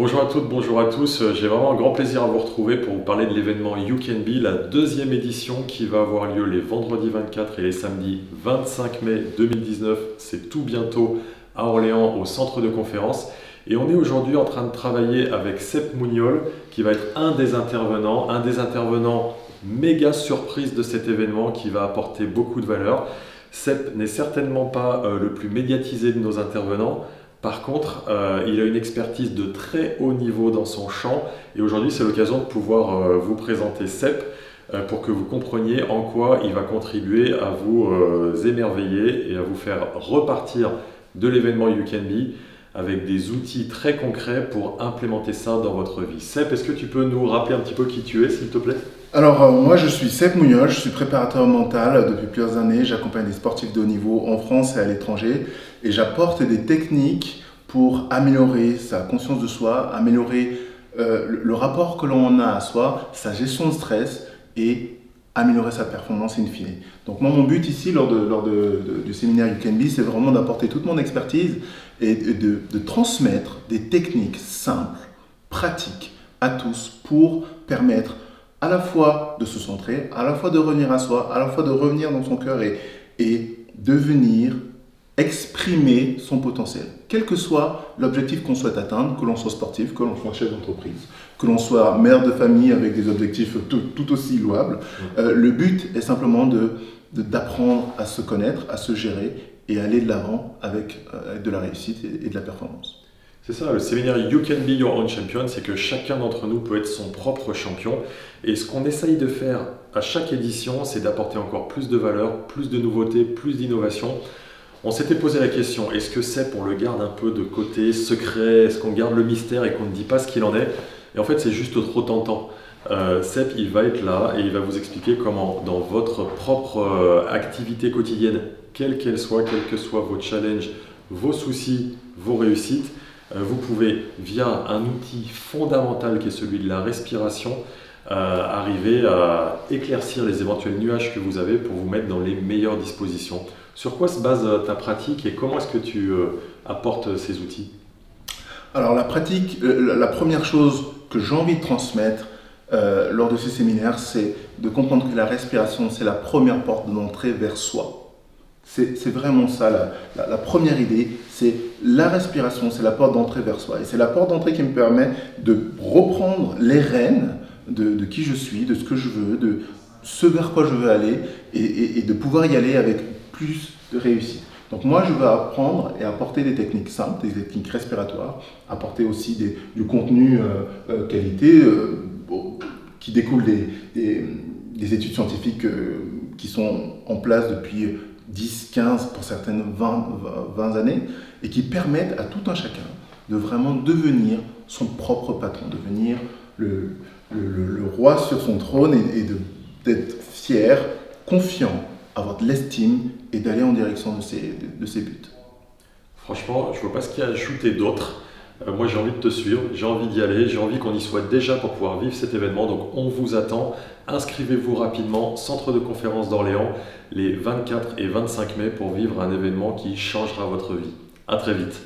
Bonjour à toutes, bonjour à tous. J'ai vraiment un grand plaisir à vous retrouver pour vous parler de l'événement You Can Be, la deuxième édition qui va avoir lieu les vendredis 24 et les samedis 25 mai 2019. C'est tout bientôt à Orléans au centre de conférence. Et on est aujourd'hui en train de travailler avec Sepp Mouniol qui va être un des intervenants méga surprise de cet événement qui va apporter beaucoup de valeur. Sepp n'est certainement pas le plus médiatisé de nos intervenants. Par contre, il a une expertise de très haut niveau dans son champ et aujourd'hui c'est l'occasion de pouvoir vous présenter Sepp pour que vous compreniez en quoi il va contribuer à vous émerveiller et à vous faire repartir de l'événement You Can Be avec des outils très concrets pour implémenter ça dans votre vie. Sepp, est-ce que tu peux nous rappeler un petit peu qui tu es, s'il te plaît? Alors, moi je suis Sepp Mouniol, je suis préparateur mental depuis plusieurs années. J'accompagne des sportifs de haut niveau en France et à l'étranger et j'apporte des techniques pour améliorer sa conscience de soi, améliorer le rapport que l'on a à soi, sa gestion de stress et améliorer sa performance in fine. Donc moi mon but ici lors du séminaire You Can Be, c'est vraiment d'apporter toute mon expertise et de transmettre des techniques simples, pratiques à tous pour permettre à la fois de se centrer, à la fois de revenir à soi, à la fois de revenir dans son cœur et de venir exprimer son potentiel. Quel que soit l'objectif qu'on souhaite atteindre, que l'on soit sportif, que l'on soit chef d'entreprise, que l'on soit mère de famille avec des objectifs tout aussi louables, le but est simplement d'apprendre à se connaître, à se gérer et aller de l'avant avec de la réussite et de la performance. C'est ça, le séminaire You Can Be Your Own Champion, c'est que chacun d'entre nous peut être son propre champion. Et ce qu'on essaye de faire à chaque édition, c'est d'apporter encore plus de valeur, plus de nouveautés, plus d'innovation. On s'était posé la question, est-ce que Sepp, on le garde un peu de côté, secret, est-ce qu'on garde le mystère et qu'on ne dit pas ce qu'il en est? Et en fait, c'est juste trop tentant. Sepp, il va être là et il va vous expliquer comment, dans votre propre activité quotidienne, quelle qu'elle soit, quels que soient vos challenges, vos soucis, vos réussites, vous pouvez, via un outil fondamental qui est celui de la respiration, arriver à éclaircir les éventuels nuages que vous avez pour vous mettre dans les meilleures dispositions. Sur quoi se base ta pratique et comment est-ce que tu apportes ces outils? Alors la pratique, la première chose que j'ai envie de transmettre lors de ces séminaires, c'est de comprendre que la respiration, c'est la première porte d'entrée vers soi. C'est vraiment ça, la première idée, c'est la respiration, c'est la porte d'entrée vers soi. Et c'est la porte d'entrée qui me permet de reprendre les rênes de qui je suis, de ce que je veux, de ce vers quoi je veux aller et de pouvoir y aller avec plus de réussite. Donc moi, je vais apprendre et apporter des techniques simples, des techniques respiratoires, apporter aussi du contenu qualité qui découle des études scientifiques qui sont en place depuis 10, 15, pour certaines 20 années, et qui permettent à tout un chacun de vraiment devenir son propre patron, devenir le roi sur son trône et d'être fier, confiant, avoir de l'estime et d'aller en direction de ses buts. Franchement, je ne vois pas ce qu'il y a à ajouter d'autre. Moi, j'ai envie de te suivre, j'ai envie d'y aller, j'ai envie qu'on y soit déjà pour pouvoir vivre cet événement. Donc, on vous attend. Inscrivez-vous rapidement, centre de conférence d'Orléans, les 24 et 25 mai pour vivre un événement qui changera votre vie. À très vite.